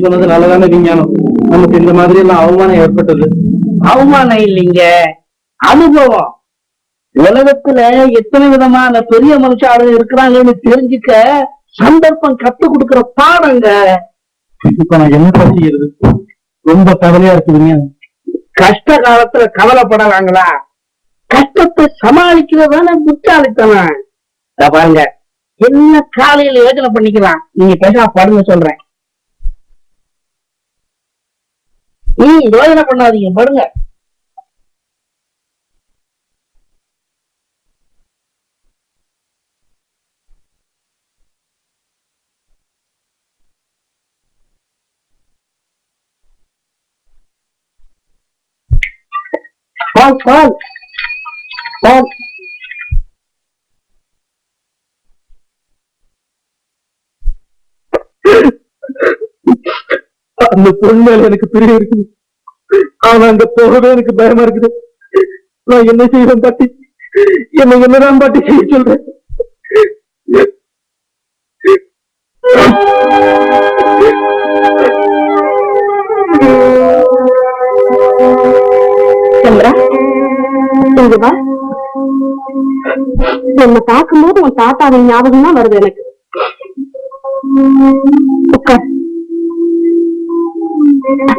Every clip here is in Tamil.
சொன்னது நல்லதானே விஞ்ஞானம். நமக்கு இந்த மாதிரி எல்லாம் அவமானம் ஏற்பட்டது. அவமானம் இல்லைங்க, அனுபவம். உலகத்துல எத்தனை விதமான பெரிய மனுஷாலும் இருக்கிறாங்கன்னு தெரிஞ்சுக்க சந்தர்ப்பம் கத்து கொடுக்கிற பாடங்க. இப்ப நான் என்ன செய்யறது? ரொம்ப கவலையா இருக்குதுங்க. கஷ்ட காலத்துல கவலைப்படலாங்களா? கஷ்டத்தை சமாளிக்கிறதான புத்தாலித்தனம். பாருங்க, என்ன காலையில யோசனை பண்ணிக்கலாம். நீங்க பேசா படுங்க சொல்றேன். யோசனை பண்ணாதீங்க, படுங்க. அந்த பொண்ணு எனக்கு பிரிய இருக்குது. ஆனா அங்க போகவே எனக்கு பயமா இருக்குது. நான் என்ன செய்வேன் பாட்டி? என்னதான் பாட்டி செய்ய சொல்றேன்? சந்திரா, இங்க வா. என்ன பார்க்கும்போது உன் தாத்தாவின் ஞாபகம் தான் வருது எனக்கு.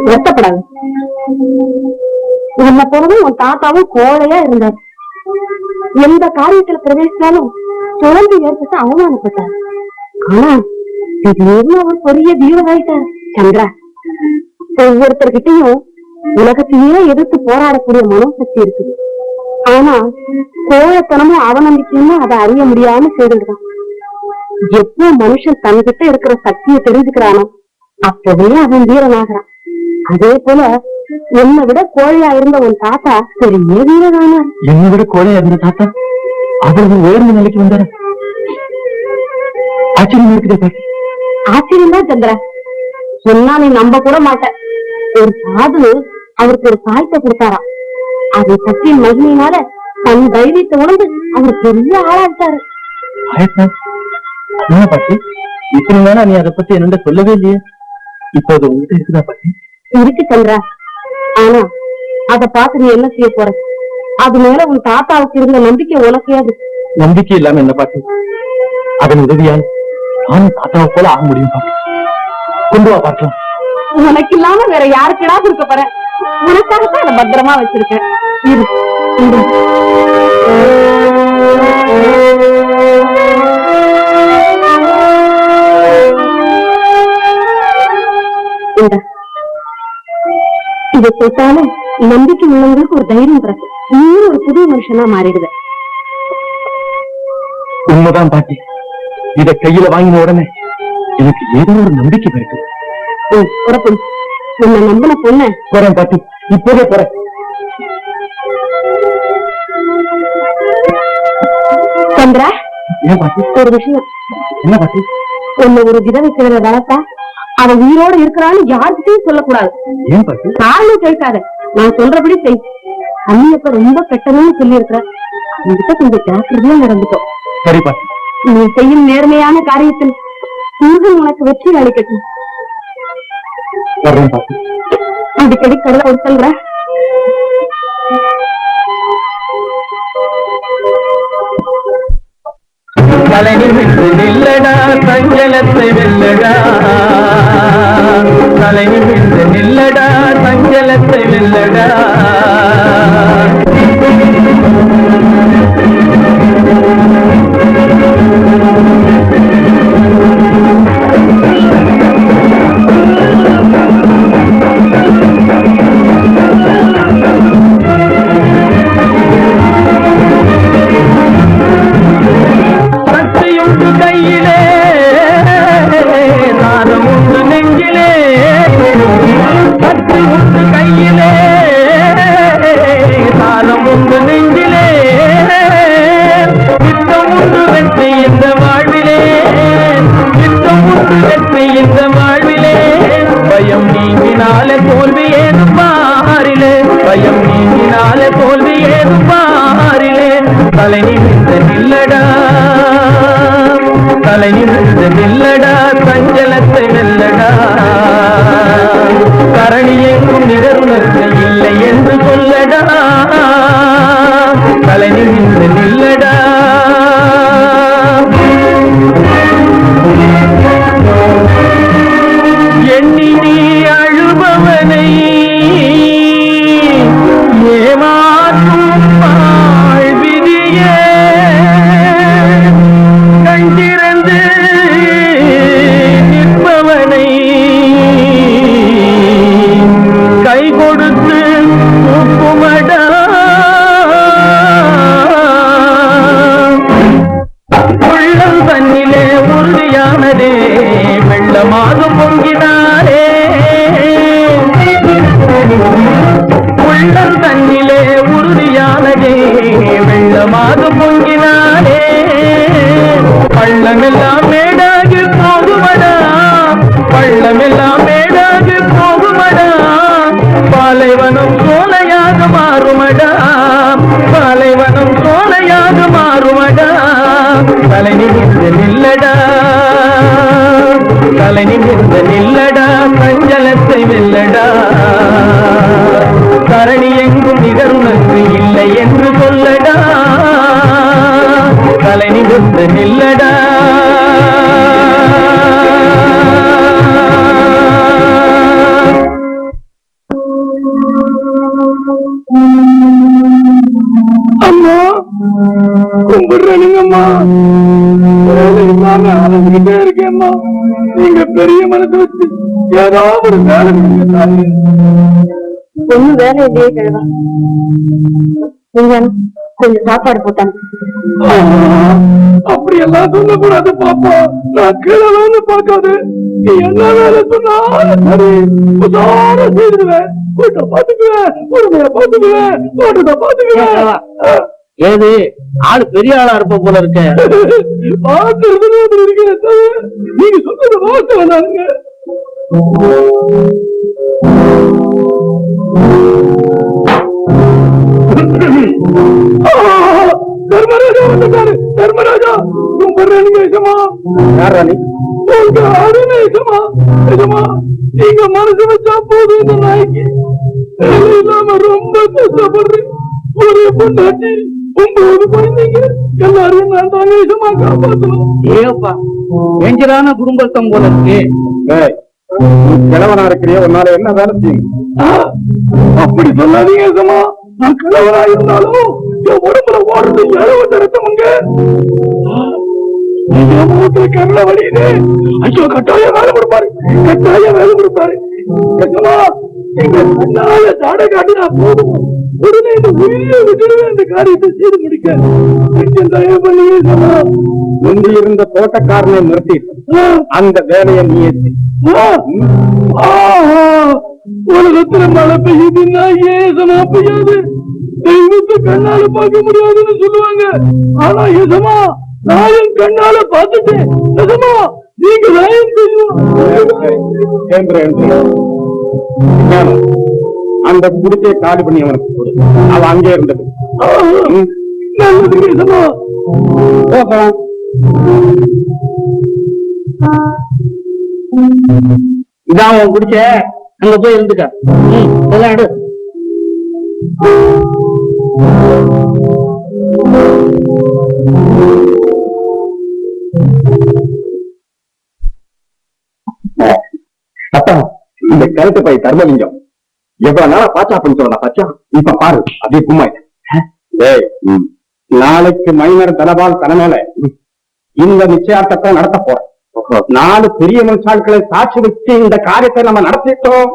வருத்தப்படாது. உன்னை போலவும் உன் தாத்தாவும் கோழையா இருந்தார். எந்த காரியத்துல பிரவேசித்தாலும் தொடர்ந்து ஏற்பட்டு அவமானப்பட்டார். ஆனா திடீர்னு அவர் பெரிய வீரராயிட்டார். சந்திரா, ஒவ்வொருத்தர்கிட்டையும் உலகத்தையே எதிர்த்து போராடக்கூடிய மனோசக்தி இருக்குது. ஆனா கோழத்தனமும் அவநம்பிக்கையும் அதை அறிய முடியாம செய்துடுறான். எப்போ மனுஷன் தன்கிட்ட இருக்கிற சக்தியை தெரிஞ்சுக்கிறானோ அப்பவே அவன் வீரனாகிறான். அதே போல என்னை விட கோழையா இருந்த உன் தாத்தா பெரிய வீரனானா? என்னை விட கோழையா இருந்த தாத்தா அவ்வளவு உயர்ந்த நிலைக்கு வந்தார? ஆச்சரியம் இருக்குது. ஆச்சரியம் தான் சந்திரா, சொன்னா நீ நம்ப கூட மாட்ட. ஒரு சாது அவருக்கு ஒரு சாயத்தை கொடுத்தாராம். அதை பற்றி மகிமையினால தன் தைரியத்தை உணர்ந்து அவர் பெரிய ஆளாட்டாரு. பாட்டி, இத்தனை நாளா நீ அதை பத்தி என்ன சொல்லவே இல்லையே. இப்போது உங்ககிட்ட இருக்குதா பாட்டி? இருக்கு சந்திரா. ஆனா அதை பார்த்து நீ என்ன செய்ய போற? அது மேல உன் தாத்தாவுக்கு இருந்த நம்பிக்கை உனக்கையாது. நம்பிக்கை இல்லாம என்ன பாட்டி? அதன் உதவியால் நானும் தாத்தாவை போல ஆக முடியும் பாட்டி. கொண்டு வா பார்க்கலாம். உனக்கு இல்லாம வேற யாருக்கிடா கொடுக்க போற? உனக்காகத்தான் அதை பத்திரமா வச்சிருக்கேன். இதை போட்டாலும் நம்பிக்கை உள்ளவங்களுக்கு ஒரு தைரியம் பிறகு நீயும் ஒரு புதிய மனுஷனா மாறிடுத. உண்மைதான் பாட்டி. இத கையில வாங்கின உடனே எனக்கு ஏதோ ஒரு நம்பிக்கை இருக்கு. புறப்படும். உன்னை நம்பின பொண்ணு போறேன் பாட்டி, இப்போதே போறேன். சந்திரா, ஏன் பாட்டி? ஒரு விஷயம். என்ன பாட்டி? உன்னை ஒரு விதவை கிழமை வளர்த்தா அவ உயிரோட இருக்கிறான்னு யாருக்கிட்டையும் சொல்லக்கூடாது. ஏன் பாட்டி? காரணம் கேட்காத, நான் சொல்றபடி செய். அண்ணியப்ப ரொம்ப கெட்டதுன்னு சொல்லி இருக்கிற. உங்ககிட்ட கொஞ்சம் ஜாக்கிரதையா நடந்துட்டோம். சரி பாட்டி. நீ செய்யும் நேர்மையான காரியத்தில் முருகன் உனக்கு வெற்றி அளிக்கட்டும். அடிக்கடி கடலை கொடுத்தல்ற. தலைநிமிர்ந்து நில்லடா, சஞ்சலத்தை வெல்லடா. தலைநிமிர்ந்து நில்லடா, சஞ்சலத்தை வெல்லடா. தலை நிமிர்ந்து நில்லடா, சஞ்சலத்தை வெல்லடா. கரணி எங்கும் நிகருணர்வு இல்லை என்று சொல்லடா தலை நிமிர்ந்து நில்லடா எண்ணி நீ அழுபவனை ஏமாற்றும் வாழ்விதியே கண் திறந்து நிற்பவனை கை கொடுத்து தூக்குமடா உள்ளம் தன்னிலே உறுதியானதே வெள்ளமாக பொங்கினாரே உள்ளம் தன்னிலே உறுதியானதே வெள்ளமாக பொங்கினாரே பள்ளமெல்லாம் மேடாகி போகுமடா பள்ளமெல்லாம் மேடாகி போகுமடா பாலைவனம் சோலையாக மாறுமடா பாலைவனம் சோலையாக மாறுமடா தலை நிமிர்ந்து நில்லடா தலை நிமிர்ந்து நில்லடா சஞ்சலத்தை வெல்லடா கரணி எங்கும் நிகருணர்வு இல்லை என்று சொல்லடா தலை நிமிர்ந்து நில்லடா அம்மா கும்பிடுறேனுங்கம்மா வேலை அலைஞ்சுக்கிட்டே இருக்கேம்மா நீங்க பெரிய மனசு வச்சு ஏதாவது ஒரு வேலை ஒண்ணும் வேலை இல்லையே கழுவா நீங்க கொஞ்சம் சாப்பாடு போட்டாங்க அப்படி எல்லாம் சொல்லக்கூடாது பாப்பா நான் கீழே பார்க்காது நீ என்ன வேலை சொன்னாலும் சரி உசார செய்துடுவேன் வீட்டை பாத்துக்குவேன் உடனே பாத்துக்குவேன் தோட்டத்தை பாத்துக்குவேன் ஏது ஆளு பெரிய ஆளா இருப்ப போல இருக்க பாத்துறது இருக்கிறேன் நீங்க சொன்னது வார்த்தை வேணாங்க தர்மராஜா வந்துட்டாரு தர்மராஜா கும்பிடுறேனுங்க எஜமா யாராணி உங்க அருண் எஜமா எஜமா நீங்க மனசு வச்சா போதும் இந்த நாய்க்கு வேலை இல்லாம ரொம்ப கஷ்டப்படுறேன் ஒரே பொண்டாட்டி 9 குழந்தைங்க எல்லாரையும் நான் தாங்க எஜமா காப்பாற்றணும் ஏப்பா டேஞ்சரான குடும்பத்தம் போல இருக்கு கிழவனா இருக்கிறிய உன்னால என்ன வேலை செய்யும் அப்படி சொல்லாதீங்க எஜமா நான் கிழவனா இருந்தாலும் என் உடம்புல ஓடுறது இளவட்ட ரத்தமுங்க மூத்துல கரல வலியுது ஐயோ கட்டாயம் வேலை கொடுப்பாரு கட்டாயம் வேலை கொடுப்பாரு எஜமா எங்க கண்ணால தாடை காட்டினா போதும் உடனே இந்த உயிரியை விட்டுடுவேன் இந்த காரியத்தை செய்து முடிக்க கொஞ்சம் தயவு பண்ணி எஜமா முந்தி இருந்த தோட்டக்காரனை நிறுத்தி அந்த வேலையை நீ உலகத்துல மழை பெய்யுதுன்னா ஏசமா பெய்யாது தெய்வத்தை கண்ணால பார்க்க முடியாதுன்னு சொல்லுவாங்க ஆனா எசமா நான் என் கண்ணால பார்த்துட்டேன் எசமா நீங்க நியாயம் செய்யணும் அந்த குடிசையை காலி பண்ணி அவனுக்கு கொடு அவ அங்கே இருந்தது நல்லது எசமா போகலாம் இதான் அவன் குடிச்ச அங்க போய் இருந்துக்க இதெல்லாம் எடு அப்பா இந்த கருத்து பை தர்மலிங்கம் எவ்வளவு நாளா பாச்சா அப்படின்னு சொல்றா பாச்சா இப்ப பாரு அப்படியே கும்மாய் நாளைக்கு மைனர் தனபால் தலைமையில இந்த நிச்சயார்த்தத்தை நடத்த போறோம் 4 பெரிய மனுஷாட்களை சாட்சி வச்சு இந்த காரியத்தை நம்ம நடத்திட்டோம்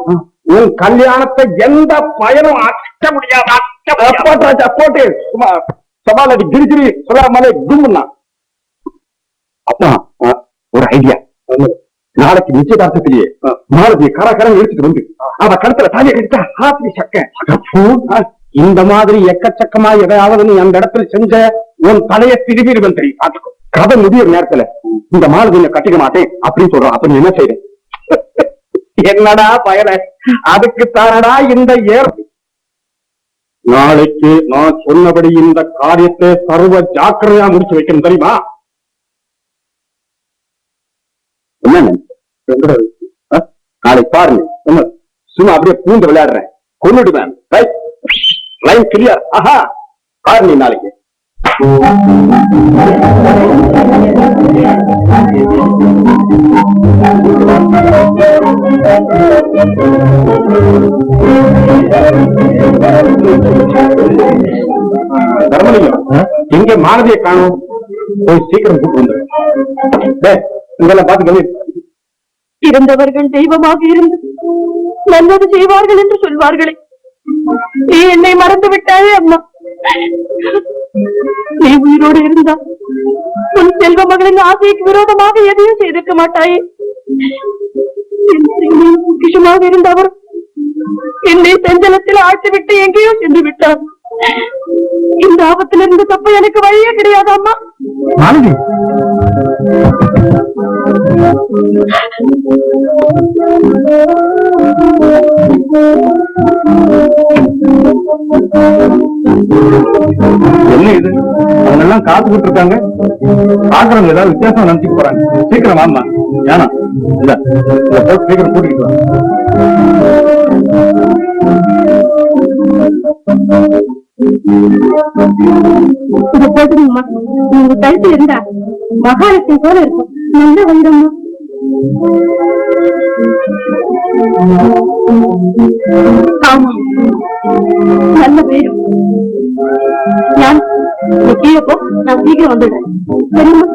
உன் கல்யாணத்தை எந்த பயனும் அட்ட முடியாது போட்டு சபாலடி கிரிகிரி சொல்லாமலே கும்முன்னா அப்பா ஒரு ஐடியா நாளைக்கு நிச்சயதார்த்தத்திலேயே மாலதியை கரகரம் எடுத்துட்டு வந்து அவ கருத்துல தாலியை கடிச்சா ஆத்திரி சக்க இந்த மாதிரி எக்கச்சக்கமா எதையாவது நீ அந்த இடத்துல செஞ்ச உன் தலையை திரும்பிடுவன் தெரியும் பாத்துக்கோ கதை முடிய நேரத்துல இந்த மாலதியை கட்டிக்க மாட்டேன் அப்படின்னு சொல்றான் அப்ப நீ என்ன செய்ய என்னடா பயன அதுக்கு தானடா இந்த நாளைக்கு நான் சொன்னபடி இந்த காரியத்தை சர்வ ஜாக்கிரதையா முடிச்சு வைக்கணும் தெரியுமா என்ன நாளைக்கு பாருங்க சும்மா அப்படியே பூந்து விளையாடுறேன், கொன்னுடுவேன். Line clear. ஆஹா, பாரு நீ நாளைக்கு. தர்மலிங்கம், எங்க மாணவியை காணும்? போய் சீக்கிரம் கூப்பிட்டு வந்து இதெல்லாம் பாத்துக்கவே. இருந்தவர்கள் தெய்வமாக இருந்து நல்லது செய்வார்கள் என்று சொல்வார்களே, நீ என்னை மறந்து விட்டாயே அம்மா. நீ உயிரோடு இருந்தா உன் செல்வ மகளின் ஆசைக்கு விரோதமாக எதையும் செய்திருக்க மாட்டாயே. பொக்கிஷமாக இருந்த அவர் என்னை செஞ்சலத்தில் ஆழ்த்திவிட்டு எங்கேயோ சென்று விட்டார். இந்த ஆபத்திலிருந்து தப்ப எனக்கு வழியே கிடையாது அம்மா. என்ன இது? அவங்க எல்லாம் காத்துக்கிட்டு இருக்காங்க, பாக்குறவங்க ஏதாவது வித்தியாசம் நினைச்சுட்டு போறாங்க. சீக்கிரம் வாமா. ஏன்னா இல்ல சீக்கிரம் கூட்டிட்டு வா. போதுங்கம்மா, நீங்க கழுத்து இருந்தா மகாலட்சுமி போல இருக்கும். நல்ல வந்தம்மா. ஆமா, நல்ல பேரு. நான் கீழே போ, நான் சீக்கிரம் வந்துடுறேன். சரிம்மா?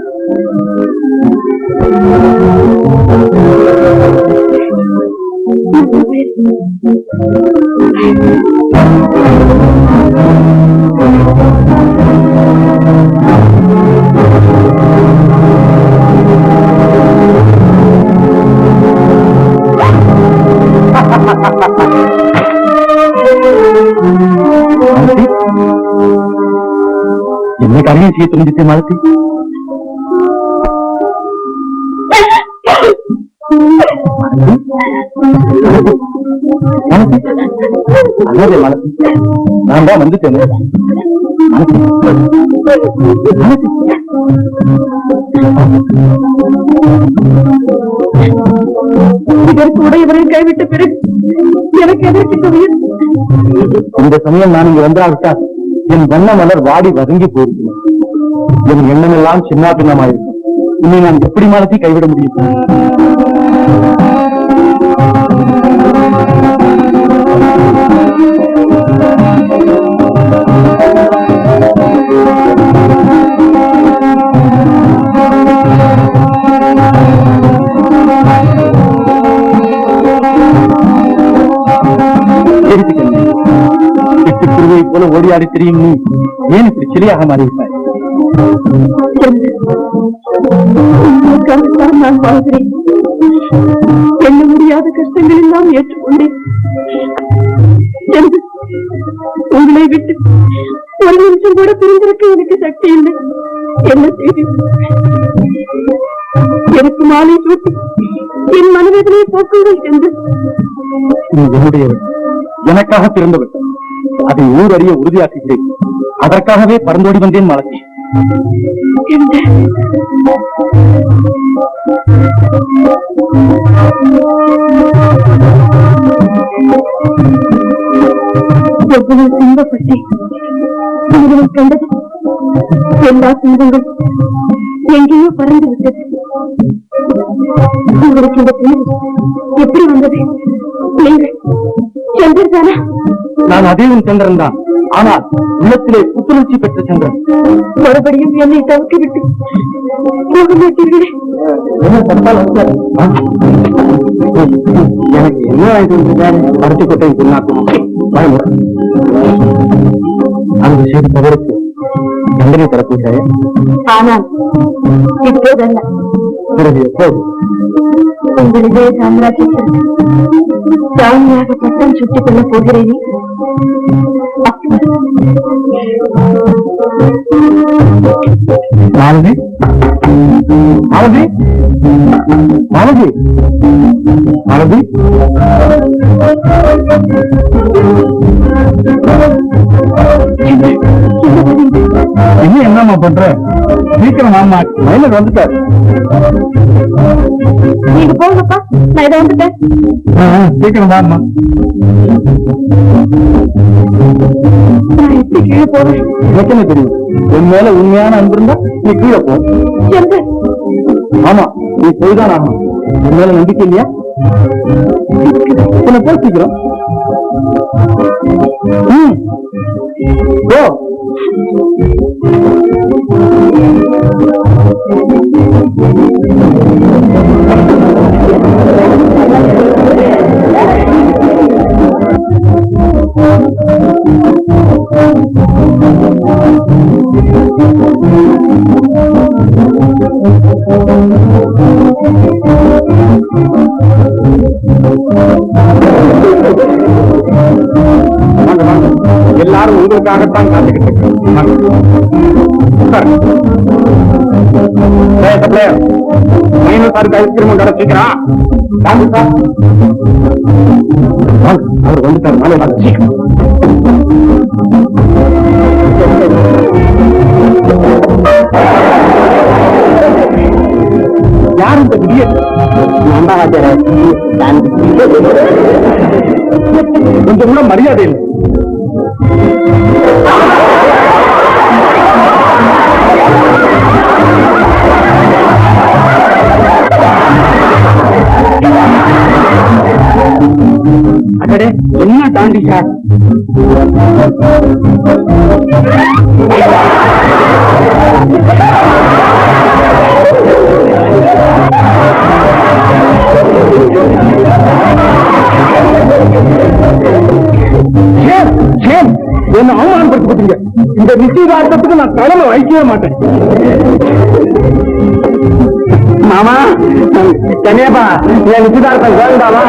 என்ன காரியம் செய்ய துணிஞ்சிட்டு மாலத்தி? நான் தான் வந்துட்டேன். இதற்கு உடையவரை கைவிட்ட பிறகு எனக்கு எதற்கு தெரியும்? இந்த சமயம் நான் இங்க வந்தாவிட்டால் என் வண்ண மலர் வாடி வதங்கி போயிருக்கணும். என் எண்ணம் எல்லாம் சின்ன பின்னமாயிருக்கும். இனி நான் எப்படி மாலத்தி கைவிட முடியும்? குருவை போல ஓடியாடி தெரியும் நீ ஏன் இப்படி சிலையாக மாறிவிட்டாய்? நான் வாழ்கிறேன். எண்ண முடியாத கஷ்டங்கள் எல்லாம் ஏற்றுக்கொண்டேன். உங்களை விட்டு ஒரு நிமிஷம் கூட பிரிந்திருக்க எனக்கு சக்தி இல்லை. என்ன செய்தி? எனக்கு மாலை சூட்டி என் மனவேதனையை போக்குங்கள் என்று. என்னுடையவர், எனக்காக பிறந்தவர். அதை ஊர் அறிய உறுதியாக்குகிறேன். அதற்காகவே பறந்தோடி வந்தேன் மாலத்தி. எவ்வளவு துன்பப்பட்டு கண்டது. எல்லா துன்பங்கள் எங்கேயோ பறந்து விட்டது. உங்களுக்கு இந்த துன்பம் எப்படி வந்தது? நீங்கள் சந்திரதானா? நான் அதே உன் சந்திரன் தான். ஆனால் உள்ளத்திலே புத்துணர்ச்சி பெற்ற சந்திரன். மறுபடியும் என்னை தவிர்த்து விட்டு போக மாட்டீர்களே? எனக்கு என்ன பருத்தி கொட்டையும் பின்னாக்கும் அந்த செய்தி தவறுக்கு தண்டனை தரப்போகிறேன். ஆனால் இப்போதல்ல. பிறகு எப்போது? உங்கள் இதே சாம்ராஜ்யத்தில் ராணியாக பட்டம் சுட்டிக் கொள்ளப் போகிறேனே. மாலதி, மாலதி, மாலதி, மாலதி, என்ன என்னம்மா பண்ற? சீக்கிரம் ஆமா, மைனர் வந்துட்டார். நீங்க போங்கப்பா, நான் இதை வந்துட்டேன். சீக்கிரம் வாமா. நான் எப்படி கீழே போறேன்? எத்தனை தெரியும், உன் மேல உண்மையான அன்பு இருந்தா நீ கீழே போ. எந்த ஆமா, நீ போய்தான் ஆகணும். உன் மேல நம்பிக்கை இல்லையா? உன்னை போய் சீக்கிரம். போ. எல்லாரும் உங்களுக்காகத்தான் காத்துக்கிட்டு மைனூர் ஐஸ்கிரீம் கடை சீக்கிரம். அவர் வந்துட்டார். நாளை வாங்க சீக்கிரம். யாரும் இந்த முடியாது. கொஞ்சம் கூட மரியாதை இல்லை. அடடே, என்ன தாண்டி சார்? என்ன அவமானப்படுத்தப்பட்டீங்க. இந்த நிச்சயதார்த்தத்துக்கு நான் தலைமை வைக்கவே மாட்டேன். மாமா, கன்னியாப்பா, என் நிச்சயதார்த்தம் வேண்டாமா?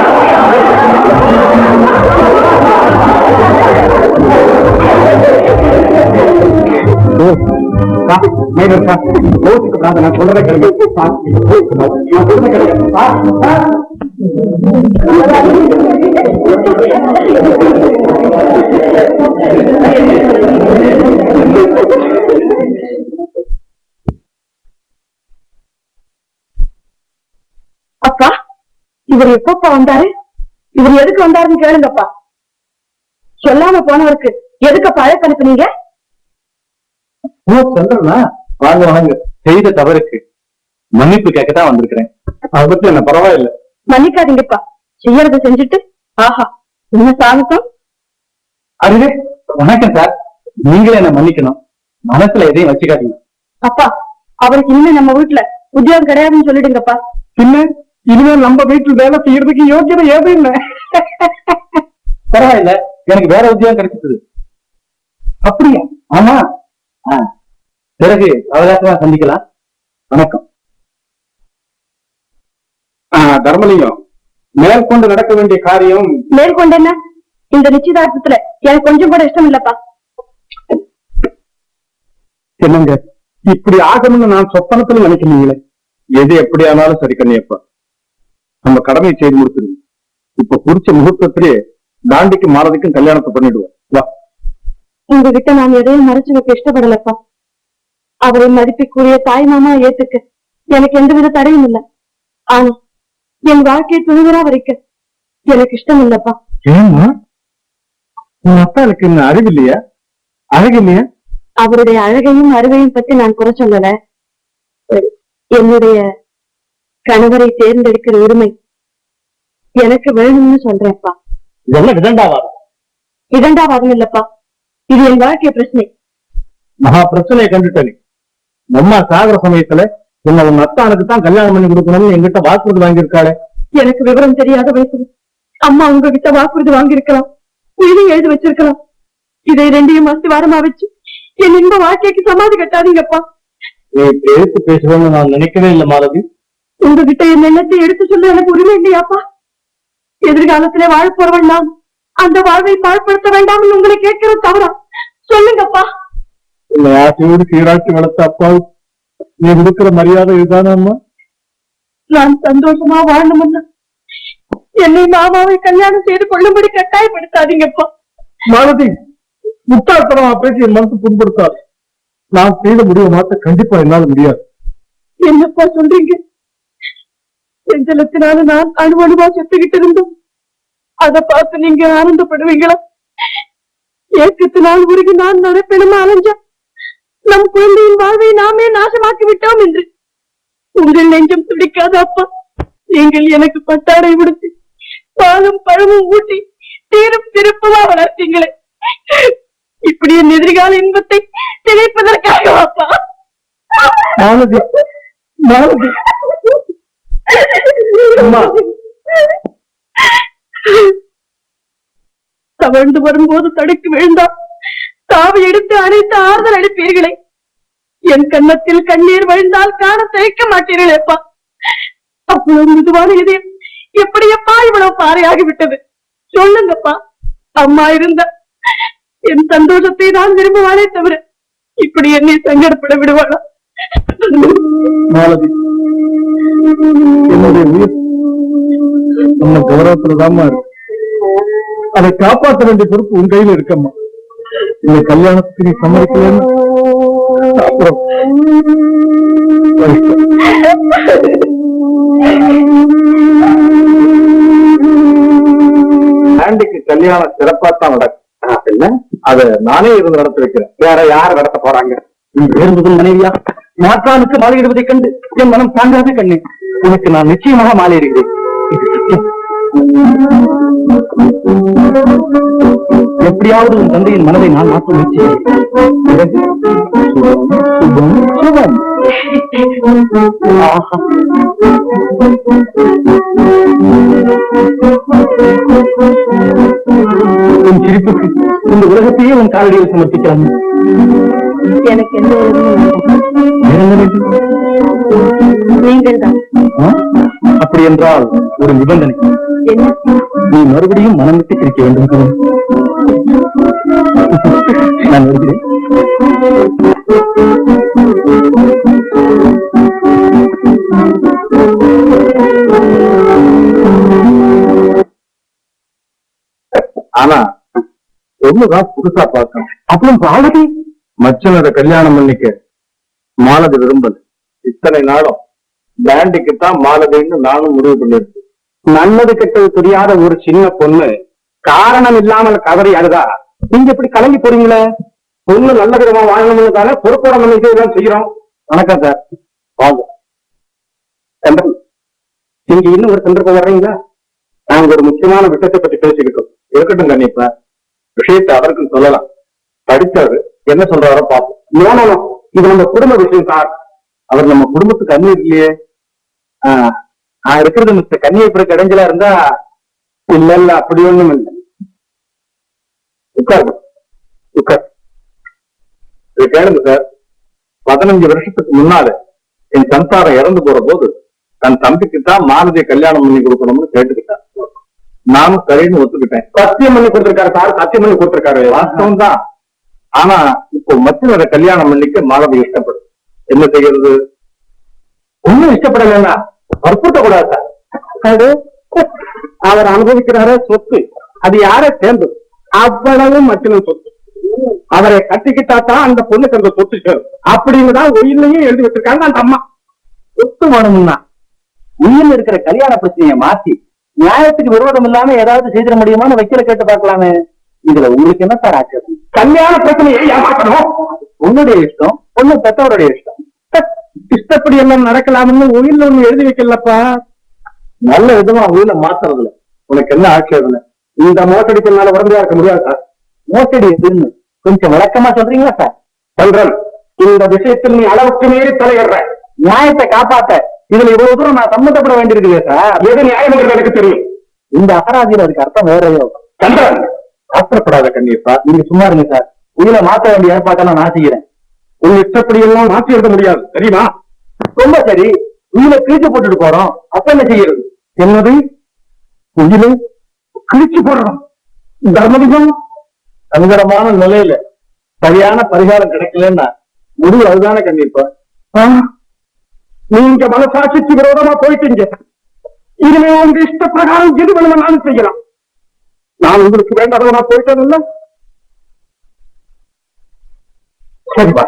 நான் சொல்றதை கிடையாது. அப்பா, இவர் எப்பப்பா வந்தாரு? இவர் எதுக்கு வந்தாருன்னு கேளுங்கப்பா. சொல்லாம போனவருக்கு எதுக்கப்பா அழைப்பு அனுப்புனீங்க? சொல்றா, வாங்க வாங்க. செய்த தவறுக்கு மன்னிப்பு கேட்கத்தான் வந்திருக்கிறேன். அதை பத்தி என்ன பரவாயில்லை. மன்னிக்காதீங்கப்பா, செய்யறத செஞ்சுட்டு. ஆஹா, என்ன சாகசம்! அதுவே வணக்கம் சார். நீங்களே என்ன மன்னிக்கணும். மனசுல எதையும் வச்சுக்காதீங்க. அப்பா, அவருக்கு இனிமே நம்ம வீட்டுல உத்தியோகம் கிடையாதுன்னு சொல்லிடுங்கப்பா. பின்ன இனிமேல் நம்ம வீட்டுல வேலை செய்யறதுக்கு யோக்கியதை ஏதும் இல்லை. பரவாயில்ல, எனக்கு வேற உத்தியோகம் கிடைச்சிட்டது. அப்படியா? ஆமா. பிறகு அவகாசமா சந்திக்கலாம். வணக்கம். தர்மலிங்கம், மேற்கொண்டு நடக்க வேண்டிய காரியம். மேற்கொண்டு என்ன? இந்த நிச்சயதார்த்தத்துல எனக்கு கொஞ்சம் கூட இஷ்டம் இல்லப்பா. என்னங்க இப்படி ஆகணும்னு நான் சொப்பனத்துல நினைக்கிறீங்களே? எது எப்படி ஆனாலும் சரி கண்ணியப்பா, நம்ம கடமையை செய்து முடிச்சிருங்க. இப்ப குறிச்ச முகூர்த்தத்திலே தாண்டிக்கு மாறதுக்கும் கல்யாணத்தை பண்ணிடுவோம். வா. உங்ககிட்ட நான் எதையும் மறைச்சு வைக்க இஷ்டப்படலப்பா. அவரை மதிப்பிற்குரிய தாய் மாமா ஏத்துக்க எனக்கு எந்தவித தடையும் இல்லை. ஆனா என் வாழ்க்கையை துணிவரா வரைக்க எனக்கு இஷ்டம் இல்லப்பா. ஏமா, உன் அப்பாவுக்கு இன்னும் அறிவில்லையா? அழகில்லையா? அவருடைய அழகையும் அறிவையும் பத்தி நான் குறை சொல்லல. என்னுடைய கணவரை தேர்ந்தெடுக்கிற உரிமை எனக்கு வேணும்னு சொல்றேன்ப்பா. இதெல்லாம் விதண்டாவாதம். இரண்டாவாதம் இல்லப்பா, இது என் வாழ்க்கை பிரச்சனை. மகா பிரச்சனையை கண்டுட்டேன். அம்மா சாகர சமயத்துல உன்னை உன் அத்தானுக்கு தான் கல்யாணம் பண்ணி கொடுக்கணும்னு என்கிட்ட வாக்குறுதி வாங்கியிருக்காளே. எனக்கு விவரம் தெரியாத வயசுல அம்மா உங்ககிட்ட வாக்குறுதி வாங்கியிருக்கலாம், உயிரை எழுதி வச்சிருக்கலாம். இதை ரெண்டையும் அஸ்திவாரமா வச்சு என் இன்ப வாழ்க்கைக்கு சமாதி கட்டாதீங்கப்பா. நீ எடுத்து பேசுவேன்னு நான் நினைக்கவே இல்லை மாலதி. உங்ககிட்ட என் எண்ணத்தை எடுத்து சொல்ல எனக்கு உரிமை இல்லையாப்பா? எதிர்காலத்திலே வாழ போற வேண்டாம், அந்த வாழ்வை பாழ்படுத்த வேண்டாம்னு உங்களை கேட்கிற தவறா? சொல்லுங்கப்பா. உன்னை ஆசையோடு சீராட்டி வளர்த்த அப்பாவு நீ கொடுக்கிற மரியாதை இதுதானே அம்மா? நான் சந்தோஷமா வாழணும்னா என்னை மாமாவை கல்யாணம் செய்து கொள்ளும்படி கட்டாயப்படுத்தாதீங்கப்பா. மாலதி, முட்டாள்தனமா பேசி என் மனசு புண்படுத்தாது. நான் செய்த முடிவு மாற்ற கண்டிப்பா என்னால முடியாது. என்னப்பா சொல்றீங்க? செஞ்சலத்தினால நான் அணுவணுவா செத்துக்கிட்டு இருந்தோம். அதை பார்த்து நீங்க ஆனந்தப்படுவீங்களா? ஏக்கத்தினால் உருகி நான் நடப்பிடமா அலைஞ்சேன். நம் குழந்தையின் வாழ்வை நாமே நாசமாக்கி விட்டோம் என்று உங்கள் நெஞ்சம் துடிக்காத அப்பா, நீங்கள் எனக்கு பட்டாடை விடுத்து பாலும் பழமும் ஊட்டி தீரும் திருப்பமா வளர்த்தீங்களே. இப்படி என் எதிர்கால இன்பத்தை திளைப்பதற்காக அப்பா. மாலதி, மாலதி, அம்மா. தவழ்ந்து வரும்போது தடுக்கி விழுந்தால் தாவி எடுத்து அணைத்து ஆறுதல் அளிப்பீர்களே. என் கன்னத்தில் கண்ணீர் வழிந்தால் காண தயக்க மாட்டீர்களேப்பா. அவ்வளவு மிதுவான இதயம் எப்படியப்பா இவ்வளவு பாறையாகிவிட்டது? சொல்லுங்கப்பா. அம்மா இருந்த என் சந்தோஷத்தை நான் விரும்புவானே தவிர இப்படி என்னை சங்கடப்பட விடுவாளா? மாலதி, என்னுடைய உயிர் நம்ம கௌரவத்துலதாம்மா இருக்கு. அதை காப்பாற்ற வேண்டிய பொறுப்பு உன் கையில இருக்கம்மா. இந்த கல்யாணத்துக்கு நீ சம்மதிக்கலன்னு அப்புறம் ஆண்டிக்கு கல்யாணம் சிறப்பாத்தான் நடக்கும். அத நானே இருந்து நடத்தி வைக்கிறேன். வேற யார் நடத்த போறாங்க? இருந்ததும் மனைவியா மாற்றானுக்கு மாலையிடுவதைக் கண்டு என் மனம் தாங்காது கண்ணே. உனக்கு நான் நிச்சயமாக மாலையிடுகிறேன். எப்படியாவது உன் தந்தையின் மனதை நான் மாற்ற முயற்சி. உன் சிரிப்புக்கு இந்த உலகத்தையே உன் காலடியில் சமர்ப்பிக்கிறான். எனக்கு எந்த நீங்கள் தான். அப்படி என்றால் ஒரு நிபந்தனை. என்ன? நீ மறுபடியும் மனம் விட்டு சிரிக்க வேண்டும். நான் வருகிறேன். ஆனா ஒண்ணுதான் புதுசா பார்க்கணும். அப்புறம் மாலதி மச்சனோட கல்யாணம் பண்ணிக்க மாலதி விரும்பல. இத்தனை நாளும் பேண்டுக்கு தான் மாலதின்னு நானும் முடிவு பண்ணிருக்கேன். நல்லது கெட்டது தெரியாத ஒரு சின்ன பொண்ணு காரணம் இல்லாமல் கதறி அழுதா நீங்க இப்படி கலங்கி போறீங்களே? பொண்ணு நல்ல விதமா வாங்கணும்னு தானே பொறுப்போட நம்ம இதெல்லாம் செய்யறோம். வணக்கம் சார், வாங்க. நீங்க இன்னும் ஒரு சந்தர்ப்பம் வர்றீங்களா? நாங்க ஒரு முக்கியமான விஷயத்தை பத்தி பேசிக்கிட்டோம். இருக்கட்டும் கண்டிப்பா, விஷயத்தை அவருக்கும் சொல்லலாம். படிச்சவரு என்ன சொல்றாரோ பார்ப்போம். நோ, இது நம்ம குடும்ப விஷயம் சார். அவர் நம்ம குடும்பத்துக்கு அண்ணி இல்லையே. நான் இருக்கிறது மிஸ்டர் கன்னியப்படி இடைஞ்சலா இருந்தா இல்ல அப்படி ஒண்ணும் இல்லை. உட்கார் உட்கார். இது கேளுங்க சார். 15 வருஷத்துக்கு முன்னால என் சம்சாரம் இறந்து போற போது தன் தம்பிக்கு தான் மாலதியை கல்யாணம் பண்ணி கொடுக்கணும்னு கேட்டுக்கிட்டான். நானும் சரின்னு ஒத்துக்கிட்டேன். சத்தியம் பண்ணி கொடுத்திருக்காரு சார், சத்தியம் பண்ணி கொடுத்திருக்காரு. வாஸ்தவம் தான். ஆனா இப்போ மச்சனோட கல்யாணம் பண்ணிக்க மாலதி இஷ்டப்படும். என்ன செய்யறது? ஒண்ணும் இஷ்டப்படலன்னா வற்புறுத்த கூடாது சார். அவர் அனுபவிக்கிறார சொத்து, அது யார சேர்ந்தது? அவ்வளவு மச்சனும் சொத்து. அவரை கட்டிக்கிட்டா தான் அந்த பொண்ணுக்கு அந்த சொத்து சேரும் அப்படின்னுதான் உயிர்லையும் எழுதி வச்சிருக்காங்க அந்த அம்மா. சொத்து வேணும்னா உயிரில் இருக்கிற கல்யாண பிரச்சனையை மாத்தி நியாயத்துக்கு விரோதம் இல்லாம ஏதாவது செய்திட முடியுமான்னு வைக்கல கேட்டு பார்க்கலாமே. இதுல உங்களுக்கு என்ன சார் ஆச்சரியம்? கல்யாண பிரச்சனையை ஏமாற்றணும். உன்னுடைய இஷ்டம், பொண்ணு பெற்றவருடைய இஷ்டம். இஷ்டப்படி எல்லாம் நடக்கலாம்னு உயிரில் ஒண்ணு எழுதி வைக்கலப்பா. நல்ல விதமா உயிரை மாத்துறதுல உனக்கு என்ன ஆட்சேபனை? இந்த மோசடிக்குனால உடம்பையா இருக்க முடியாது சார். மோசடி எதுன்னு கொஞ்சம் விளக்கமா சொல்றீங்களா சார்? சொல்றேன். இந்த விஷயத்தில் நீ அளவுக்கு மீறி தலையிடுற. நியாயத்தை காப்பாத்த இதுல இவ்வளவு தூரம் நான் சம்மந்தப்பட வேண்டியிருக்குது சார். எது நியாயம் என்று எனக்கு தெரியும். இந்த அகராதியில் அதுக்கு அர்த்தம் வேறையோ. சந்திரன், ஆத்திரப்படாத கண்ணீர்ப்பா. நீங்க சும்மா இருங்க சார். உயிரை மாத்த வேண்டிய ஏற்பாட்டை நான் செய்கிறேன். உங்க இஷ்டப்படி எல்லாம் மாற்றி எழுத முடியாது தெரியுமா? ரொம்ப சரி, உயிரை கிழிச்சு போட்டுட்டு போறோம். அப்ப என்ன செய்யறது? என்னது? உயிரை கிழிச்சு போடுறோம்? தர்மதிகம் சங்கடமான நிலையில சரியான பரிகாரம் கிடைக்கலன்னா முடிவு அதுதானே கண்டிப்பா. நீங்க மனசாட்சிக்கு விரோதமா போயிட்டீங்க. இனிமே உங்க இஷ்ட பிரகாரம் எது வேணும்னாலும் செய்யலாம். நான் உங்களுக்கு வேண்டாதவனா போயிட்டேன் இல்ல. சரிப்பா,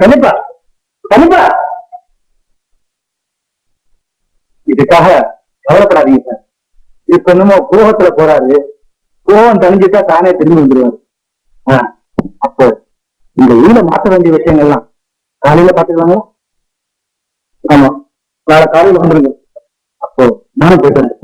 கண்டிப்பா கண்டிப்பா. இது இதுக்காக கவலைப்படாதீங்க சார். இப்ப என்னமோ கோபத்துல போறாரு, கோபம் தணிஞ்சிட்டா தானே திரும்பி வந்துருவாரு. அப்போ இந்த ஊர்ல மாற்ற வேண்டிய விஷயங்கள்லாம் காலையில பாத்துக்கலாங்களா? ஆமா, நாளை காலையில வந்துருங்க. அப்போ நானும் போயிட்டு வரேன்.